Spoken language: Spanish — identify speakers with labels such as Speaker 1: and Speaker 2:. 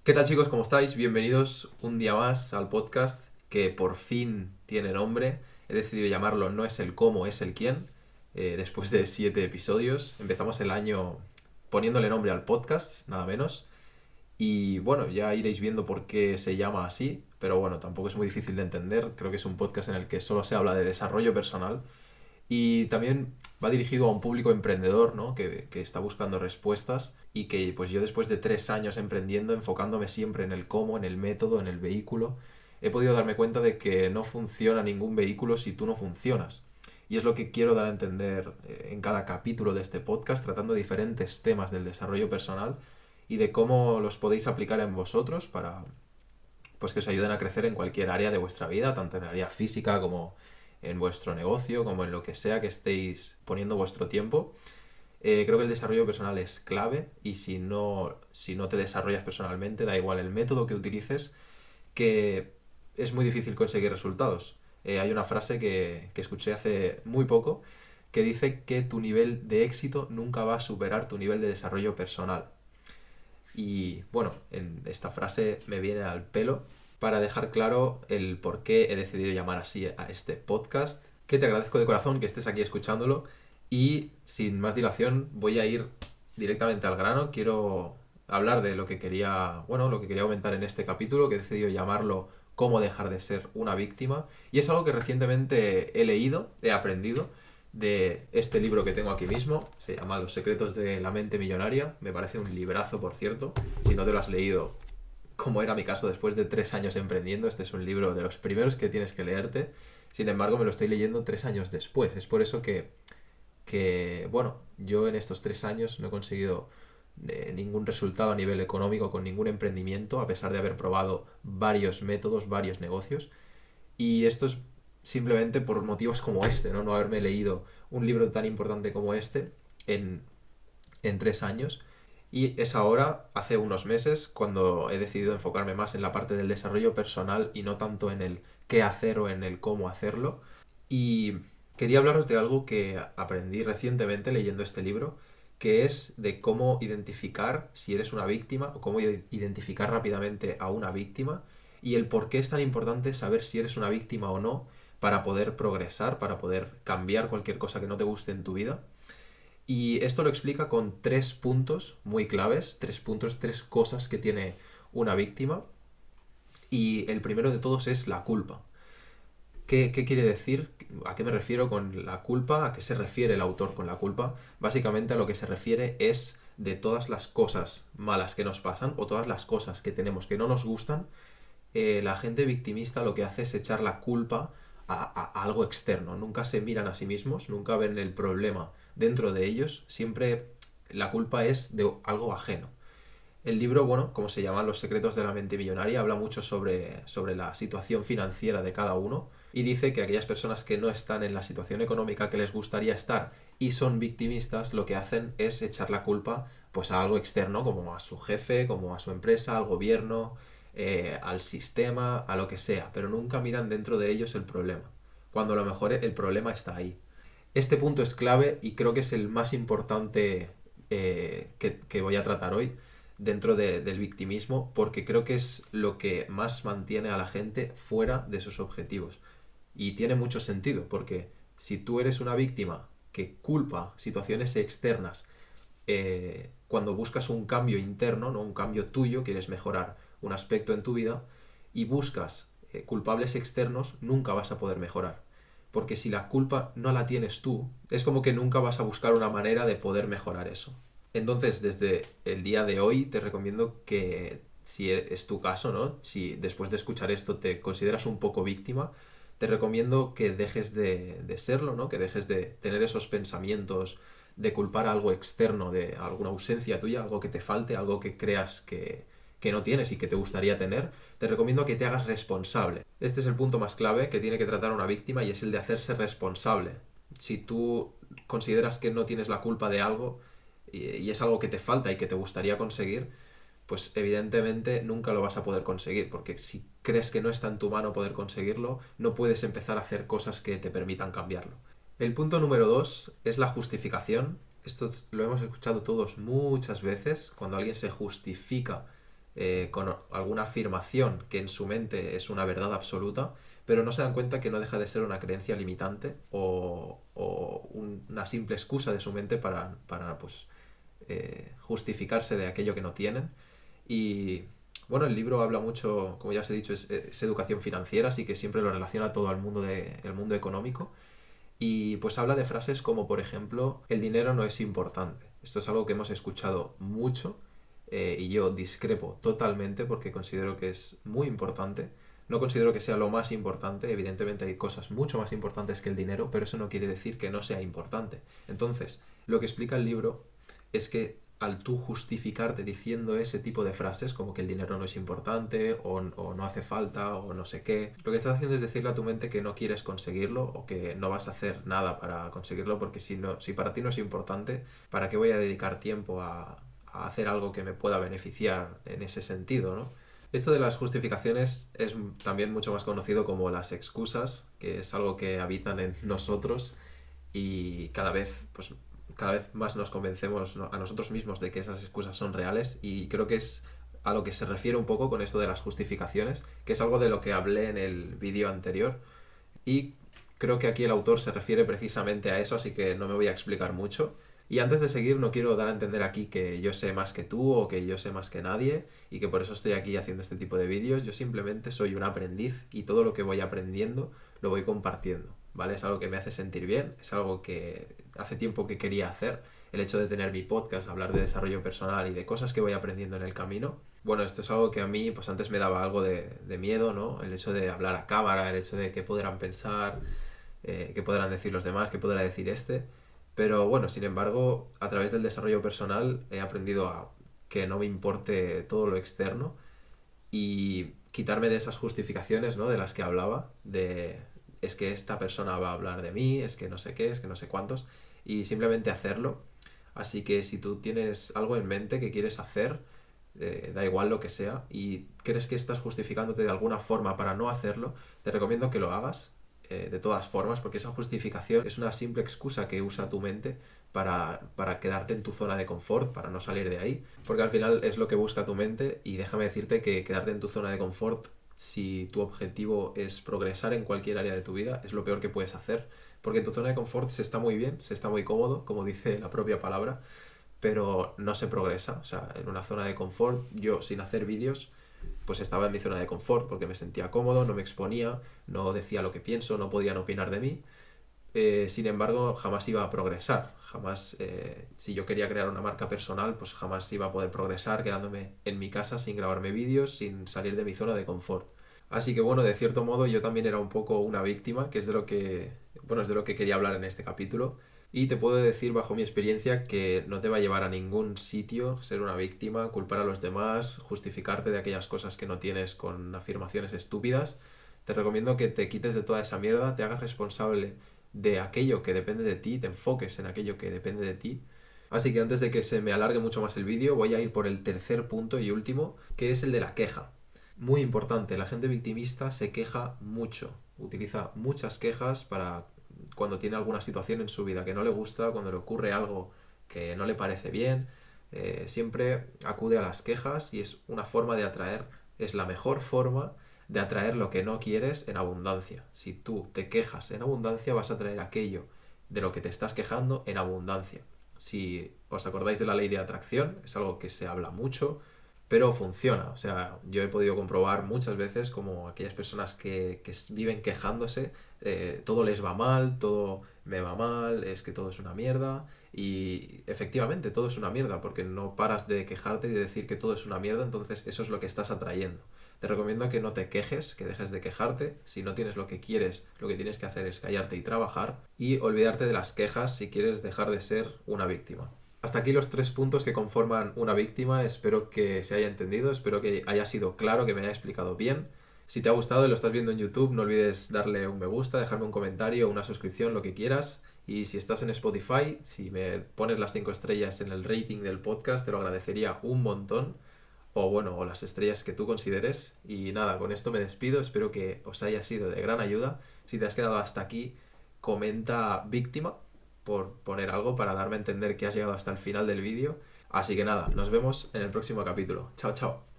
Speaker 1: ¿Qué tal chicos? ¿Cómo estáis? Bienvenidos un día más al podcast que por fin tiene nombre. He decidido llamarlo No es el cómo, es el quién. Después de 7 episodios, empezamos el año poniéndole nombre al podcast, nada menos. Y bueno, ya iréis viendo por qué se llama así, pero bueno, tampoco es muy difícil de entender. Creo que es un podcast en el que solo se habla de desarrollo personal y también va dirigido a un público emprendedor, ¿no? Que está buscando respuestas y que pues yo después de 3 años emprendiendo, enfocándome siempre en el cómo, en el método, en el vehículo, he podido darme cuenta de que no funciona ningún vehículo si tú no funcionas. Y es lo que quiero dar a entender en cada capítulo de este podcast, tratando diferentes temas del desarrollo personal y de cómo los podéis aplicar en vosotros para pues que os ayuden a crecer en cualquier área de vuestra vida, tanto en el área física como en vuestro negocio, como en lo que sea que estéis poniendo vuestro tiempo. Creo que el desarrollo personal es clave y si no te desarrollas personalmente, da igual el método que utilices, que es muy difícil conseguir resultados. Hay una frase que escuché hace muy poco que dice que tu nivel de éxito nunca va a superar tu nivel de desarrollo personal. Y bueno, en esta frase me viene al pelo para dejar claro el por qué he decidido llamar así a este podcast, que te agradezco de corazón que estés aquí escuchándolo y sin más dilación voy a ir directamente al grano. Quiero hablar de lo que quería comentar en este capítulo, que he decidido llamarlo Cómo dejar de ser una víctima. Y es algo que recientemente he leído, he aprendido de este libro que tengo aquí mismo. Se llama Los secretos de la mente millonaria. Me parece un librazo, por cierto. Si no te lo has leído, como era mi caso después de 3 años emprendiendo, este es un libro de los primeros que tienes que leerte. Sin embargo, me lo estoy leyendo 3 años después. Es por eso bueno, yo en estos 3 años no he conseguido ningún resultado a nivel económico con ningún emprendimiento, a pesar de haber probado varios métodos, varios negocios. Y esto es simplemente por motivos como este, ¿no? No haberme leído un libro tan importante como este en, en 3 años. Y es ahora, hace unos meses, cuando he decidido enfocarme más en la parte del desarrollo personal y no tanto en el qué hacer o en el cómo hacerlo. Y quería hablaros de algo que aprendí recientemente leyendo este libro, que es de cómo identificar si eres una víctima o cómo identificar rápidamente a una víctima y el por qué es tan importante saber si eres una víctima o no para poder progresar, para poder cambiar cualquier cosa que no te guste en tu vida. Y esto lo explica con 3 puntos muy claves, 3 puntos, 3 cosas que tiene una víctima. Y el primero de todos es la culpa. ¿Qué quiere decir? ¿A qué me refiero con la culpa? ¿A qué se refiere el autor con la culpa? Básicamente a lo que se refiere es de todas las cosas malas que nos pasan o todas las cosas que tenemos que no nos gustan. La gente victimista lo que hace es echar la culpa a algo externo. Nunca se miran a sí mismos, nunca ven el problema dentro de ellos. Siempre la culpa es de algo ajeno. El libro, bueno, como se llama Los secretos de la mente millonaria, habla mucho sobre la situación financiera de cada uno y dice que aquellas personas que no están en la situación económica que les gustaría estar y son victimistas, lo que hacen es echar la culpa pues a algo externo, como a su jefe, como a su empresa, al gobierno, al sistema, a lo que sea, pero nunca miran dentro de ellos el problema, cuando a lo mejor el problema está ahí. Este punto es clave y creo que es el más importante que voy a tratar hoy dentro del victimismo, porque creo que es lo que más mantiene a la gente fuera de sus objetivos. Y tiene mucho sentido, porque si tú eres una víctima que culpa situaciones externas cuando buscas un cambio interno, no un cambio tuyo, quieres mejorar un aspecto en tu vida y buscas culpables externos, nunca vas a poder mejorar. Porque si la culpa no la tienes tú, es como que nunca vas a buscar una manera de poder mejorar eso. Entonces, desde el día de hoy te recomiendo que, si es tu caso, ¿no? Si después de escuchar esto te consideras un poco víctima, te recomiendo que dejes de serlo, ¿no? Que dejes de tener esos pensamientos de culpar a algo externo, de alguna ausencia tuya, algo que te falte, algo que creas que no tienes y que te gustaría tener, te recomiendo que te hagas responsable. Este es el punto más clave que tiene que tratar una víctima y es el de hacerse responsable. Si tú consideras que no tienes la culpa de algo y es algo que te falta y que te gustaría conseguir, pues evidentemente nunca lo vas a poder conseguir, porque si crees que no está en tu mano poder conseguirlo, no puedes empezar a hacer cosas que te permitan cambiarlo. El punto número 2 es la justificación. Esto lo hemos escuchado todos muchas veces, cuando alguien se justifica con alguna afirmación que en su mente es una verdad absoluta, pero no se dan cuenta que no deja de ser una creencia limitante o una simple excusa de su mente para pues, justificarse de aquello que no tienen. Y bueno, el libro habla mucho, como ya os he dicho, es educación financiera, así que siempre lo relaciona todo al mundo, el mundo económico. Y pues habla de frases como, por ejemplo, el dinero no es importante. Esto es algo que hemos escuchado mucho y yo discrepo totalmente porque considero que es muy importante. No considero que sea lo más importante, evidentemente hay cosas mucho más importantes que el dinero, pero eso no quiere decir que no sea importante. Entonces, lo que explica el libro es que al tú justificarte diciendo ese tipo de frases, como que el dinero no es importante, o no hace falta, o no sé qué, lo que estás haciendo es decirle a tu mente que no quieres conseguirlo o que no vas a hacer nada para conseguirlo, porque si para ti no es importante, ¿para qué voy a dedicar tiempo a hacer algo que me pueda beneficiar en ese sentido, ¿no? Esto de las justificaciones es también mucho más conocido como las excusas, que es algo que habitan en nosotros y cada vez más nos convencemos a nosotros mismos de que esas excusas son reales y creo que es a lo que se refiere un poco con esto de las justificaciones, que es algo de lo que hablé en el vídeo anterior y creo que aquí el autor se refiere precisamente a eso, así que no me voy a explicar mucho. Y antes de seguir, no quiero dar a entender aquí que yo sé más que tú o que yo sé más que nadie y que por eso estoy aquí haciendo este tipo de vídeos. Yo simplemente soy un aprendiz y todo lo que voy aprendiendo lo voy compartiendo, ¿vale? Es algo que me hace sentir bien, es algo que hace tiempo que quería hacer. El hecho de tener mi podcast, hablar de desarrollo personal y de cosas que voy aprendiendo en el camino. Bueno, esto es algo que a mí pues antes me daba algo de miedo, ¿no? El hecho de hablar a cámara, el hecho de qué podrán pensar, qué podrán decir los demás, qué podrá decir este. Pero bueno, sin embargo, a través del desarrollo personal he aprendido a que no me importe todo lo externo y quitarme de esas justificaciones, ¿no? De las que hablaba, de es que esta persona va a hablar de mí, es que no sé qué, es que no sé cuántos, y simplemente hacerlo. Así que si tú tienes algo en mente que quieres hacer, da igual lo que sea, y crees que estás justificándote de alguna forma para no hacerlo, te recomiendo que lo hagas de todas formas, porque esa justificación es una simple excusa que usa tu mente para quedarte en tu zona de confort, para no salir de ahí, porque al final es lo que busca tu mente y déjame decirte que quedarte en tu zona de confort, si tu objetivo es progresar en cualquier área de tu vida, es lo peor que puedes hacer, porque en tu zona de confort se está muy bien, se está muy cómodo, como dice la propia palabra, pero no se progresa. O sea, en una zona de confort, yo sin hacer vídeos, pues estaba en mi zona de confort porque me sentía cómodo, no me exponía, no decía lo que pienso, no podían opinar de mí. Sin embargo, jamás iba a progresar. Jamás, si yo quería crear una marca personal, pues jamás iba a poder progresar quedándome en mi casa sin grabarme vídeos, sin salir de mi zona de confort. Así que bueno, de cierto modo yo también era un poco una víctima, que es de lo que, bueno, es de lo que quería hablar en este capítulo. Y te puedo decir bajo mi experiencia que no te va a llevar a ningún sitio ser una víctima, culpar a los demás, justificarte de aquellas cosas que no tienes con afirmaciones estúpidas. Te recomiendo que te quites de toda esa mierda, te hagas responsable de aquello que depende de ti, te enfoques en aquello que depende de ti. Así que antes de que se me alargue mucho más el vídeo, voy a ir por el tercer punto y último, que es el de la queja. Muy importante, la gente victimista se queja mucho, utiliza muchas quejas para cuando tiene alguna situación en su vida que no le gusta, cuando le ocurre algo que no le parece bien, siempre acude a las quejas y es una forma de atraer, es la mejor forma de atraer lo que no quieres en abundancia. Si tú te quejas en abundancia, vas a traer aquello de lo que te estás quejando en abundancia. Si os acordáis de la ley de atracción, es algo que se habla mucho, pero funciona. O sea, yo he podido comprobar muchas veces como aquellas personas que viven quejándose, todo les va mal, todo me va mal, es que todo es una mierda. Y efectivamente, todo es una mierda, porque no paras de quejarte y de decir que todo es una mierda, entonces eso es lo que estás atrayendo. Te recomiendo que no te quejes, que dejes de quejarte. Si no tienes lo que quieres, lo que tienes que hacer es callarte y trabajar y olvidarte de las quejas si quieres dejar de ser una víctima. Hasta aquí los tres puntos que conforman una víctima. Espero que se haya entendido, espero que haya sido claro, que me haya explicado bien. Si te ha gustado y lo estás viendo en YouTube, no olvides darle un me gusta, dejarme un comentario, una suscripción, lo que quieras. Y si estás en Spotify, si me pones las 5 estrellas en el rating del podcast, te lo agradecería un montón. O bueno, o las estrellas que tú consideres. Y nada, con esto me despido. Espero que os haya sido de gran ayuda. Si te has quedado hasta aquí, comenta víctima por poner algo para darme a entender que has llegado hasta el final del vídeo. Así que nada, nos vemos en el próximo capítulo. Chao, chao.